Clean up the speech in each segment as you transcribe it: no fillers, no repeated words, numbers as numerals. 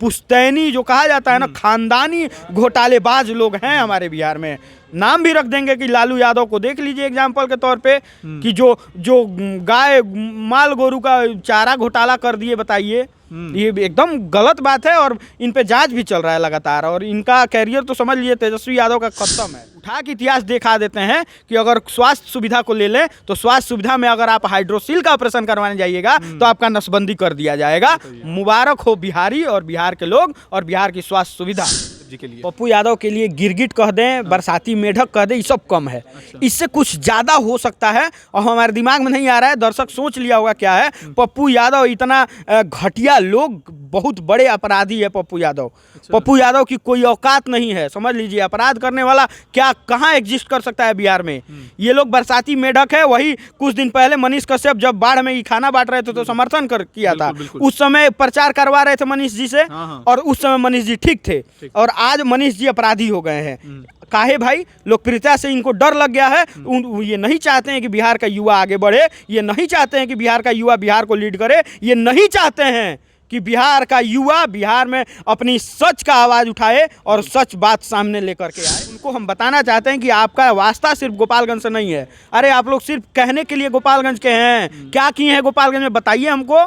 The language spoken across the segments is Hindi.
पुश्तैनी जो कहा जाता है ना, खानदानी घोटालेबाज लोग हैं हमारे बिहार में। नाम भी रख देंगे कि लालू यादव को देख लीजिए एग्जाम्पल के तौर पे, कि जो गाय माल गोरू का चारा घोटाला कर दिए, बताइए। ये एकदम गलत बात है और इन पे जांच भी चल रहा है लगातार, और इनका कैरियर तो समझ लीजिए तेजस्वी यादव का खत्म है। उठा के इतिहास दिखा देते हैं कि अगर स्वास्थ्य सुविधा को ले लें तो स्वास्थ्य सुविधा में अगर आप हाइड्रोसील का ऑपरेशन करवाने जाइएगा तो आपका नसबंदी कर दिया जाएगा। मुबारक हो बिहारी और बिहार के लोग और बिहार की स्वास्थ्य सुविधा के लिए। पप्पू यादव के लिए गिरगिट कह दें, बरसाती मेढक कह दें, ये सब कम है। इससे कुछ ज्यादा हो सकता है और हमारे दिमाग में नहीं आ रहा है। दर्शक सोच लिया होगा क्या है पप्पू यादव, इतना घटिया लोग, बहुत बड़े अपराधी है पप्पू यादव। पप्पू यादव की कोई औकात नहीं है, समझ लीजिए। अपराध करने वाला क्या कहाँ एग्जिस्ट कर सकता है बिहार में। ये लोग बरसाती मेढक है। वही कुछ दिन पहले मनीष कश्यप जब बाढ़ में खाना बांट रहे थे तो समर्थन किया था। उस समय प्रचार करवा रहे थे मनीष जी से, और उस समय मनीष जी ठीक थे, और आज मनीष जी अपराधी हो गए हैं। काहे भाई? लोकप्रियता से इनको डर लग गया है। ये नहीं चाहते हैं कि बिहार का युवा आगे बढ़े, ये नहीं चाहते हैं कि बिहार का युवा बिहार को लीड करे, ये नहीं चाहते हैं कि बिहार का युवा बिहार में अपनी सच का आवाज़ उठाए और सच बात सामने लेकर के आए। उनको हम बताना चाहते हैं कि आपका वास्ता सिर्फ गोपालगंज से नहीं है। अरे आप लोग सिर्फ कहने के लिए गोपालगंज के हैं, क्या किए हैं गोपालगंज में बताइए हमको।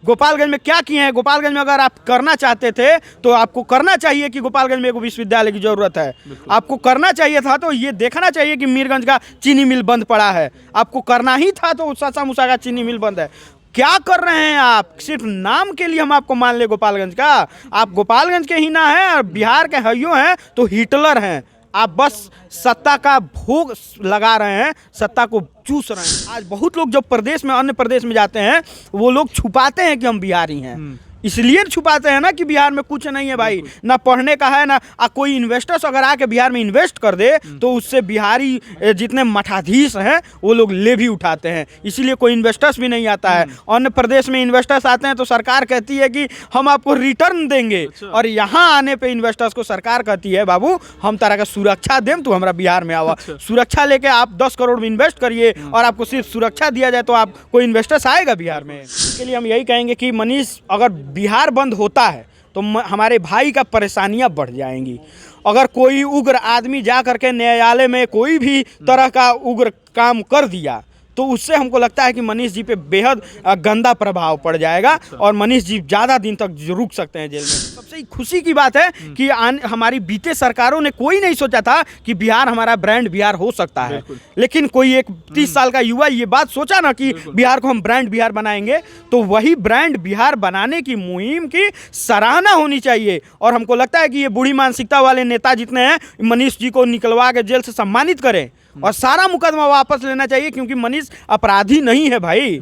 गोपालगंज में क्या किए हैं? गोपालगंज में अगर आप करना चाहते थे तो आपको करना चाहिए कि गोपालगंज में एक विश्वविद्यालय की जरूरत है। आपको करना चाहिए था तो ये देखना चाहिए कि मीरगंज का चीनी मिल बंद पड़ा है। आपको करना ही था तो ससा मुसा का चीनी मिल बंद है। क्या कर रहे हैं आप? सिर्फ नाम के लिए हम आपको मान ले गोपालगंज का? आप गोपालगंज के ही ना हैं और बिहार के हइयो हैं तो हिटलर हैं। आप बस सत्ता का भोग लगा रहे हैं, सत्ता को चूस रहे हैं। आज बहुत लोग जब प्रदेश में, अन्य प्रदेश में जाते हैं, वो लोग छुपाते हैं कि हम बिहारी हैं। इसलिए छुपाते हैं ना कि बिहार में कुछ नहीं है भाई, ना पढ़ने का है ना। कोई इन्वेस्टर्स अगर आके बिहार में इन्वेस्ट कर दे तो उससे बिहारी जितने मठाधीश हैं वो लोग ले भी उठाते हैं। इसीलिए कोई इन्वेस्टर्स भी नहीं आता है। अन्य प्रदेश में इन्वेस्टर्स आते हैं तो सरकार कहती है कि हम आपको रिटर्न देंगे, और यहाँ आने पे इन्वेस्टर्स को सरकार कहती है बाबू हम तरह का सुरक्षा दें, तू हमारा बिहार में आवा। सुरक्षा लेके आप 10 करोड़ में इन्वेस्ट करिए और आपको सिर्फ सुरक्षा दिया जाए तो आप कोई इन्वेस्टर्स आएगा बिहार में? इसके लिए हम यही कहेंगे कि मनीष, अगर बिहार बंद होता है तो हमारे भाई का परेशानियां बढ़ जाएंगी। अगर कोई उग्र आदमी जा करके न्यायालय में कोई भी तरह का उग्र काम कर दिया तो उससे हमको लगता है कि मनीष जी पे बेहद गंदा प्रभाव पड़ जाएगा और मनीष जी ज़्यादा दिन तक रुक सकते हैं जेल में। सबसे खुशी की बात है कि हमारी बीते सरकारों ने कोई नहीं सोचा था कि बिहार हमारा ब्रांड बिहार हो सकता है, लेकिन कोई एक 30 साल का युवा ये बात सोचा ना कि बिहार को हम ब्रांड बिहार बनाएंगे, तो वही ब्रांड बिहार बनाने की मुहिम की सराहना होनी चाहिए। और हमको लगता है कि ये बूढ़ी मानसिकता वाले नेता जितने हैं, मनीष जी को निकलवा के जेल से सम्मानित करें और सारा मुकदमा वापस लेना चाहिए, क्योंकि मनीष अपराधी नहीं है भाई।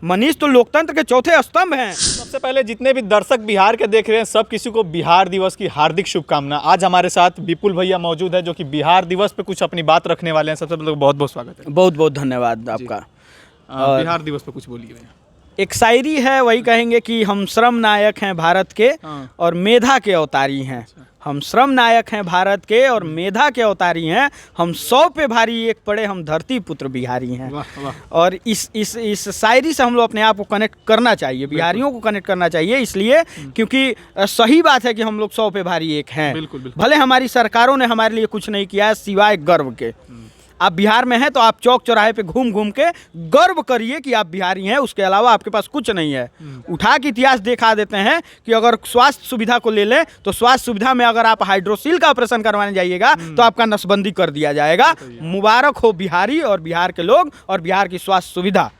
मनीष तो लोकतंत्र के चौथे स्तंभ हैं। सबसे पहले जितने भी दर्शक बिहार के देख रहे हैं सब किसी को बिहार दिवस की हार्दिक शुभकामना। आज हमारे साथ विपुल भैया मौजूद है जो कि बिहार दिवस पे कुछ अपनी बात रखने वाले हैं। सबसे पहले बहुत बहुत स्वागत है। बहुत बहुत धन्यवाद आपका। बिहार दिवस पे कुछ बोलिए भैया। एक शायरी है, वही कहेंगे कि हम श्रम नायक हैं भारत के और मेधा के अवतारी हैं। हम श्रम नायक हैं भारत के और मेधा के अवतारी हैं। हम 100 पे भारी एक पड़े, हम धरती पुत्र बिहारी हैं। वाह, वाह। और इस शायरी से हम लोग अपने आप को कनेक्ट करना चाहिए, बिहारियों को कनेक्ट करना चाहिए, इसलिए क्योंकि सही बात है कि हम लोग 100 पे भारी एक हैं। बिल्कुल। भले हमारी सरकारों ने हमारे लिए कुछ नहीं किया है सिवाय गर्व के। आप बिहार में हैं तो आप चौक चौराहे पे घूम घूम के गर्व करिए कि आप बिहारी हैं, उसके अलावा आपके पास कुछ नहीं है। उठा के इतिहास दिखा देते हैं कि अगर स्वास्थ्य सुविधा को ले लें तो स्वास्थ्य सुविधा में अगर आप हाइड्रोसील का ऑपरेशन करवाने जाइएगा तो आपका नसबंदी कर दिया जाएगा। मुबारक हो बिहारी और बिहार के लोग और बिहार की स्वास्थ्य सुविधा।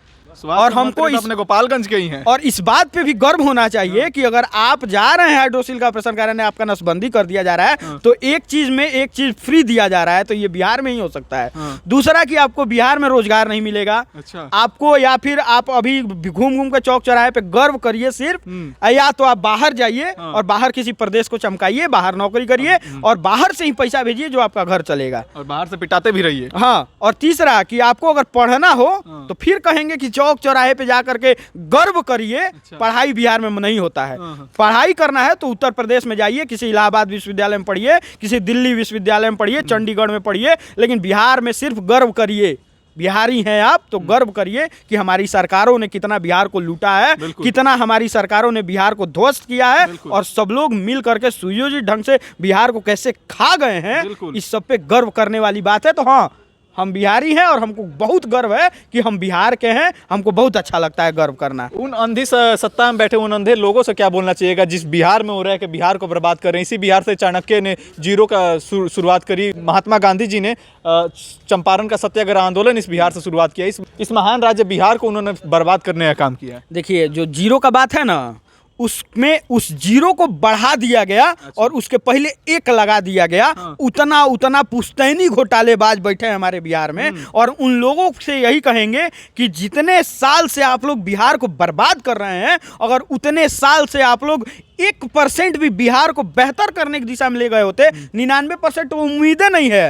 और हमको अपने गोपालगंज के ही हैं। और इस बात पे भी गर्व होना चाहिए कि अगर आप जा रहे हैं हाइड्रोसील का ऑपरेशन कराने, आपका नसबंदी कर दिया जा रहा है तो एक चीज में एक चीज फ्री दिया जा रहा है, तो ये बिहार में ही हो सकता है। दूसरा कि आपको बिहार में रोजगार नहीं मिलेगा। अच्छा। आपको, या फिर आप अभी घूम घूम के चौक चौराहे पे गर्व करिए सिर्फ, या तो आप बाहर जाइए और बाहर किसी प्रदेश को चमकाइए, बाहर नौकरी करिए और बाहर से ही पैसा भेजिए जो आपका घर चलेगा, और बाहर से पिटाते भी रहिए। हाँ। और तीसरा कि आपको अगर पढ़ना हो तो फिर कहेंगे कि चौक चौराहे पे जाकर के गर्व करिए। अच्छा। पढ़ाई बिहार में नहीं होता है। पढ़ाई करना है तो उत्तर प्रदेश में जाइए, किसी इलाहाबाद विश्वविद्यालय में पढ़िए, किसी दिल्ली विश्वविद्यालय में पढ़िए, चंडीगढ़ में पढ़िए, लेकिन बिहार में सिर्फ गर्व करिए। बिहारी हैं आप तो गर्व करिए कि हमारी सरकारों ने कितना बिहार को लूटा है, कितना हमारी सरकारों ने बिहार को ध्वस्त किया है और सब लोग मिल करके सुयोजित ढंग से बिहार को कैसे खा गए हैं, इस सब पे गर्व करने वाली बात है। तो हाँ, हम बिहारी हैं और हमको बहुत गर्व है कि हम बिहार के हैं, हमको बहुत अच्छा लगता है गर्व करना। उन अंधी सत्ता में बैठे उन अंधे लोगों से क्या बोलना चाहिएगा जिस बिहार में हो रहा है कि बिहार को बर्बाद कर रहे हैं? इसी बिहार से चाणक्य ने जीरो का शुरुआत करी, महात्मा गांधी जी ने चंपारण का सत्याग्रह आंदोलन इस बिहार से शुरुआत किया। इस महान राज्य बिहार को उन्होंने बर्बाद करने का काम किया है। देखिए, जो जीरो का बात है ना, उसमें उस जीरो को बढ़ा दिया गया और उसके पहले एक लगा दिया गया। उतना पुश्तैनी घोटालेबाज बैठे हैं हमारे बिहार में, और उन लोगों से यही कहेंगे कि जितने साल से आप लोग बिहार को बर्बाद कर रहे हैं, अगर उतने साल से आप लोग 1% भी बिहार को बेहतर करने की दिशा में ले गए होते, 99% तो उम्मीदें नहीं है,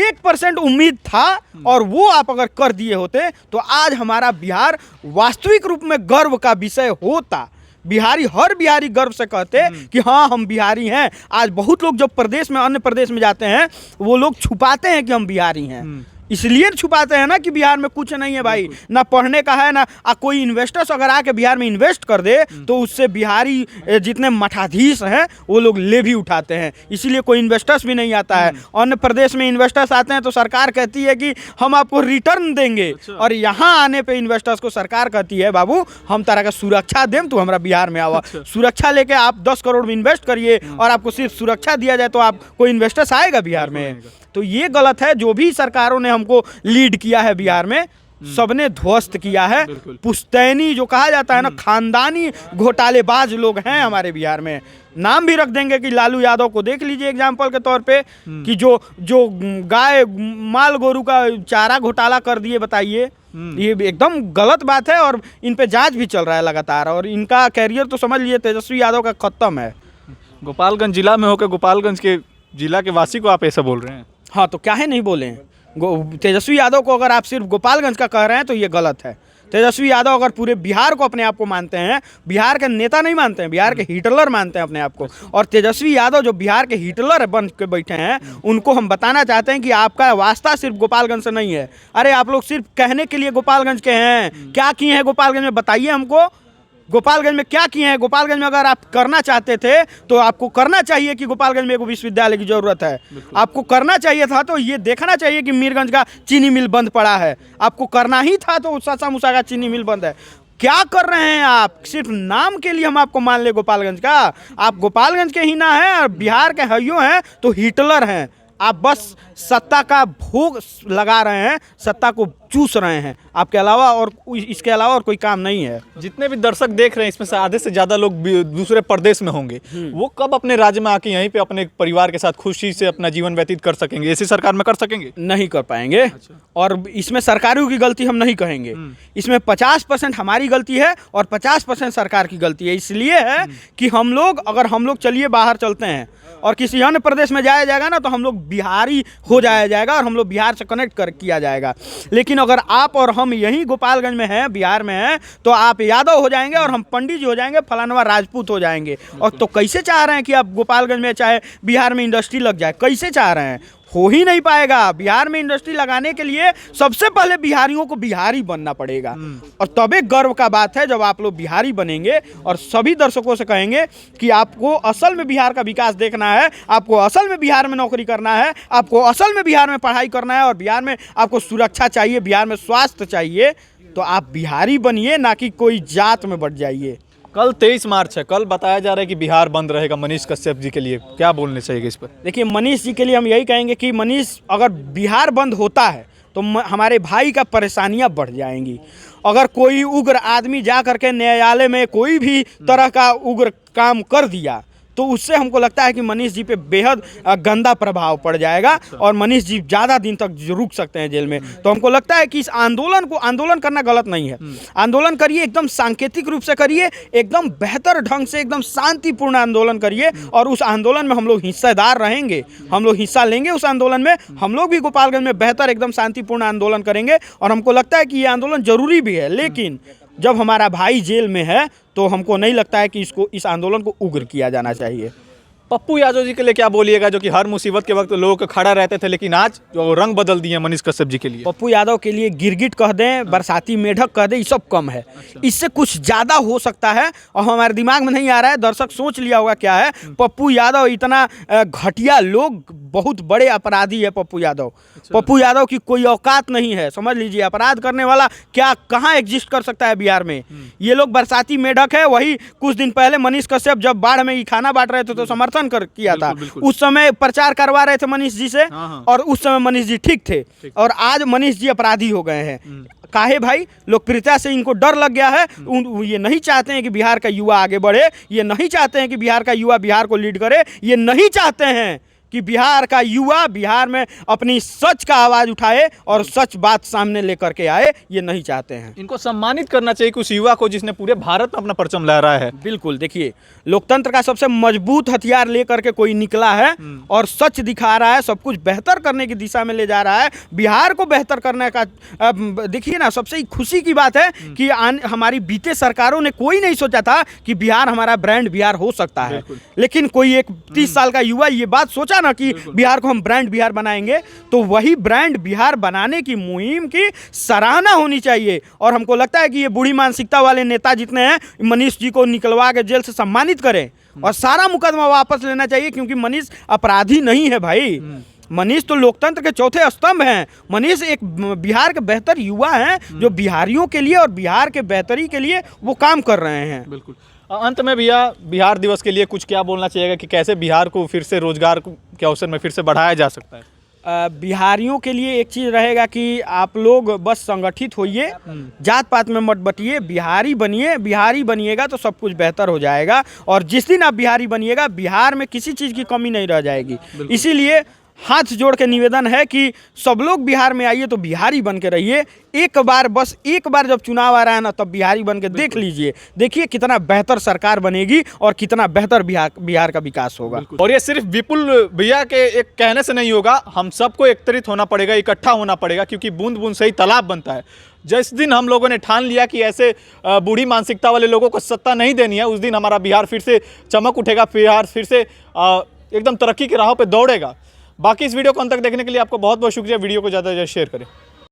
1% उम्मीद था और वो आप अगर कर दिए होते तो आज हमारा बिहार वास्तविक रूप में गर्व का विषय होता। हर बिहारी गर्व से कहते कि हाँ, हम बिहारी हैं। आज बहुत लोग जब प्रदेश में, अन्य प्रदेश में जाते हैं, वो लोग छुपाते हैं कि हम बिहारी हैं। इसलिए छुपाते हैं ना कि बिहार में कुछ नहीं है भाई, ना पढ़ने का है ना। कोई इन्वेस्टर्स अगर आके बिहार में इन्वेस्ट कर दे तो उससे बिहारी जितने मठाधीश हैं वो लोग ले भी उठाते हैं, इसीलिए कोई इन्वेस्टर्स भी नहीं आता है। अन्य प्रदेश में इन्वेस्टर्स आते हैं तो सरकार कहती है कि हम आपको रिटर्न देंगे, और यहाँ आने पे इन्वेस्टर्स को सरकार कहती है बाबू हम तरह का सुरक्षा दें, तो हमारा बिहार में आवा। सुरक्षा लेके आप 10 करोड़ में इन्वेस्ट करिए और आपको सिर्फ सुरक्षा दिया जाए तो आप कोई इन्वेस्टर्स आएगा बिहार में? तो ये गलत है। जो भी सरकारों ने हमको लीड किया है बिहार में, सबने ध्वस्त किया है। पुश्तैनी जो कहा जाता है ना, खानदानी घोटालेबाज लोग हैं हमारे बिहार में। नाम भी रख देंगे कि लालू यादव को देख लीजिए एग्जाम्पल के तौर पे, कि जो गाय माल गोरू का चारा घोटाला कर दिए, बताइए। ये एकदम गलत बात है और इन पे जांच भी चल रहा है लगातार, और इनका कैरियर तो समझ लीजिए तेजस्वी यादव का खत्म है। गोपालगंज जिला में होकर गोपालगंज के जिला के वासी को आप ऐसा बोल रहे हैं? हाँ, तो क्या है नहीं बोले? तेजस्वी यादव को अगर आप सिर्फ गोपालगंज का कह रहे हैं तो ये गलत है। तेजस्वी यादव अगर पूरे बिहार को अपने आप को मानते हैं, बिहार के नेता नहीं मानते हैं, बिहार के हिटलर मानते हैं अपने आप को, और तेजस्वी यादव जो बिहार के हिटलर बन के बैठे हैं, उनको हम बताना चाहते हैं कि आपका वास्ता सिर्फ गोपालगंज से नहीं है। अरे आप लोग सिर्फ कहने के लिए गोपालगंज के हैं, क्या किए हैं गोपालगंज में बताइए हमको। गोपालगंज में क्या किए हैं? गोपालगंज में अगर आप करना चाहते थे तो आपको करना चाहिए कि गोपालगंज में एक विश्वविद्यालय की जरूरत है। आपको करना चाहिए था तो ये देखना चाहिए कि मीरगंज का चीनी मिल बंद पड़ा है। आपको करना ही था तो सासा मूसा का चीनी मिल बंद है। क्या कर रहे हैं आप? सिर्फ नाम के लिए हम आपको मान ले गोपालगंज का? आप गोपालगंज के ही ना हैं और बिहार के हइयो हैं तो हिटलर हैं। आप बस सत्ता का भोग लगा रहे हैं, सत्ता को चूस रहे हैं, आपके अलावा और इसके अलावा और कोई काम नहीं है। जितने भी दर्शक देख रहे हैं इसमें से आधे से ज़्यादा लोग दूसरे प्रदेश में होंगे, वो कब अपने राज्य में आके यहीं पे अपने परिवार के साथ खुशी से अपना जीवन व्यतीत कर सकेंगे? ऐसी सरकार में कर सकेंगे? नहीं कर पाएंगे। और इसमें सरकारों की गलती हम नहीं कहेंगे, इसमें 50% हमारी गलती है और 50% सरकार की गलती है। इसलिए है कि हम लोग चलिए बाहर चलते हैं और किसी अन्य प्रदेश में जाया जाएगा ना तो हम लोग बिहारी हो जाया जाएगा और हम लोग बिहार से कनेक्ट किया जाएगा। लेकिन अगर आप और हम यहीं गोपालगंज में हैं, बिहार में हैं, तो आप यादव हो जाएंगे और हम पंडित जी हो जाएंगे, फलानवा राजपूत हो जाएंगे। और तो कैसे चाह रहे हैं कि आप गोपालगंज में चाहे बिहार में इंडस्ट्री लग जाए? कैसे चाह रहे हैं? हो ही नहीं पाएगा। बिहार में इंडस्ट्री लगाने के लिए सबसे पहले बिहारियों को बिहारी बनना पड़ेगा, और तब एक गर्व का बात है जब आप लोग बिहारी बनेंगे और सभी दर्शकों से कहेंगे कि आपको असल में बिहार का विकास देखना है, आपको असल में बिहार में नौकरी करना है, आपको असल में बिहार में पढ़ाई करना है, और बिहार में आपको सुरक्षा चाहिए, बिहार में स्वास्थ्य चाहिए, तो आप बिहारी बनिए, ना कि कोई जात में बढ़ जाइए। कल 23 मार्च है, कल बताया जा रहा है कि बिहार बंद रहेगा। मनीष कश्यप जी के लिए क्या बोलने चाहिए इस पर? देखिए, मनीष जी के लिए हम यही कहेंगे कि मनीष, अगर बिहार बंद होता है तो हमारे भाई का परेशानियां बढ़ जाएंगी। अगर कोई उग्र आदमी जा करके न्यायालय में कोई भी तरह का उग्र काम कर दिया तो उससे हमको लगता है कि मनीष जी पे बेहद गंदा प्रभाव पड़ जाएगा और मनीष जी ज़्यादा दिन तक रुक सकते हैं जेल में। तो हमको लगता है कि इस आंदोलन करना गलत नहीं है। आंदोलन करिए, एकदम सांकेतिक रूप से करिए, एकदम बेहतर ढंग से, एकदम शांतिपूर्ण आंदोलन करिए, और उस आंदोलन में हम लोग हिस्सेदार रहेंगे, हम लोग हिस्सा लेंगे उस आंदोलन में। हम लोग भी गोपालगंज में बेहतर एकदम शांतिपूर्ण आंदोलन करेंगे, और हमको लगता है कि ये आंदोलन जरूरी भी है। लेकिन जब हमारा भाई जेल में है तो हमको नहीं लगता है कि इस आंदोलन को उग्र किया जाना चाहिए। पप्पू यादव जी के लिए क्या बोलिएगा, जो कि हर मुसीबत के वक्त लोगों को खड़ा रहते थे, लेकिन आज जो रंग बदल दिए मनीष कश्यप जी के लिए? पप्पू यादव के लिए गिरगिट कह दें, बरसाती मेढक कह दें, ये सब कम है। इससे कुछ ज़्यादा हो सकता है और हमारे दिमाग में नहीं आ रहा है। दर्शक सोच लिया होगा क्या है। पप्पू यादव इतना घटिया लोग, बहुत बड़े अपराधी है पप्पू यादव। पप्पू यादव की कोई औकात नहीं है, समझ लीजिए। अपराध करने वाला क्या कहाँ एग्जिस्ट कर सकता है बिहार में। ये लोग बरसाती मेढक है। वही कुछ दिन पहले मनीष कश्यप जब बाढ़ में ही खाना बांट रहे थे तो समर्थन कर किया था। उस समय प्रचार करवा रहे थे मनीष जी से, और उस समय मनीष जी ठीक थे, और आज मनीष जी अपराधी हो गए हैं। काहे भाई? लोकप्रियता से इनको डर लग गया है। ये नहीं चाहते हैं कि बिहार का युवा आगे बढ़े, ये नहीं चाहते हैं कि बिहार का युवा बिहार को लीड करे, ये नहीं चाहते हैं कि बिहार का युवा बिहार में अपनी सच का आवाज़ उठाए और सच बात सामने लेकर के आए, ये नहीं चाहते हैं। इनको सम्मानित करना चाहिए उस युवा को जिसने पूरे भारत में अपना परचम लहराया है। बिल्कुल, देखिए, लोकतंत्र का सबसे मजबूत हथियार लेकर के कोई निकला है और सच दिखा रहा है, सब कुछ बेहतर करने की दिशा में ले जा रहा है, बिहार को बेहतर करने का। देखिए ना, सबसे खुशी की बात है कि हमारी बीते सरकारों ने कोई नहीं सोचा था कि बिहार हमारा ब्रांड बिहार हो सकता है, लेकिन कोई एक 30 साल का युवा ये बात सोचा ना कि बिहार को हम ब्रांड बिहार बनाएंगे, तो वही ब्रांड बिहार बनाने की मुहिम की सराहना होनी चाहिए। और हमको लगता है कि ये बूढ़ी मानसिकता वाले नेता जितने हैं, मनीष जी को निकलवा के जेल से सम्मानित करें और सारा मुकदमा वापस लेना चाहिए, क्योंकि मनीष अपराधी नहीं है भाई। मनीष तो लोकतंत्र के चौथे स्तंभ हैं। मनीष एक बिहार के बेहतर युवा हैं जो बिहारियों के लिए और बिहार के बेहतरी के लिए वो काम कर रहे हैं। बिल्कुल। अंत में भैया, बिहार दिवस के लिए कुछ क्या बोलना चाहिएगा कि कैसे बिहार को फिर से रोजगार के अवसर में फिर से बढ़ाया जा सकता है? बिहारियों के लिए एक चीज़ रहेगा कि आप लोग बस संगठित होइए, जात पात में मत बटिए, बिहारी बनिए। बिहारी बनिएगा तो सब कुछ बेहतर हो जाएगा, और जिस दिन आप बिहारी बनिएगा, बिहार में किसी चीज़ की कमी नहीं रह जाएगी। इसीलिए हाथ जोड़ के निवेदन है कि सब लोग बिहार में आइए तो बिहारी बन के रहिए। एक बार, बस एक बार जब चुनाव आ रहा है ना, तब बिहारी बन के देख लीजिए। देखिए कितना बेहतर सरकार बनेगी और कितना बेहतर बिहार का विकास होगा। और ये सिर्फ विपुल भैया के एक कहने से नहीं होगा, हम सबको एकत्रित होना पड़ेगा, इकट्ठा होना पड़ेगा, क्योंकि बूंद बूंद से ही तालाब बनता है। जिस दिन हम लोगों ने ठान लिया कि ऐसे बूढ़ी मानसिकता वाले लोगों को सत्ता नहीं देनी है, उस दिन हमारा बिहार फिर से चमक उठेगा, बिहार फिर से एकदम तरक्की की राहों पर दौड़ेगा। बाकी इस वीडियो को अंत तक देखने के लिए आपको बहुत बहुत शुक्रिया। वीडियो को ज़्यादा से ज़्यादा शेयर करें।